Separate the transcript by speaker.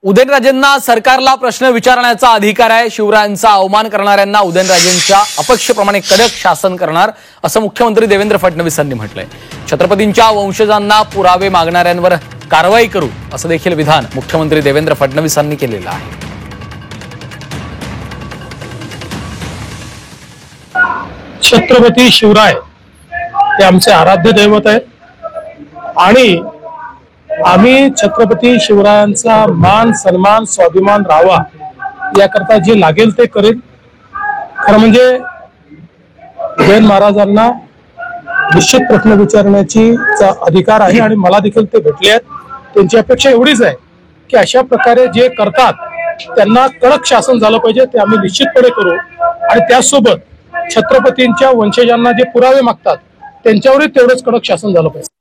Speaker 1: उदयनराजेंना सरकारला प्रश्न विचारण्याचा अधिकार आहे। शिवरायांचा अवमान करणाऱ्यांना उदयनराजेंच्या अपेक्षेप्रमाणे कडक शासन करणार असं मुख्यमंत्री देवेंद्र फडणवीसांनी म्हटलंय। छत्रपतींच्या वंशजांना पुरावे मागणाऱ्यांवर कारवाई करू असं देखील विधान मुख्यमंत्री देवेंद्र फडणवीसांनी केलेलं आहे।
Speaker 2: छत्रपती शिवराय हे आमचे आराध्य दैवत आहेत आणि आम्ही छत्रपती शिवरायांचा मान सन्मान स्वाभिमान राहावा याकरता जे लागेल ते करेल। खरं म्हणजे उदयन महाराजांना निश्चित प्रश्न विचारण्याची अधिकार आहे आणि मला देखील ते भेटले आहेत। त्यांची अपेक्षा एवढीच आहे की अशा प्रकारे जे करतात त्यांना कडक शासन झालं पाहिजे, ते आम्ही निश्चितपणे करू आणि त्यासोबत छत्रपतींच्या वंशजांना जे पुरावे मागतात त्यांच्यावरही तेवढंच कडक शासन झालं पाहिजे।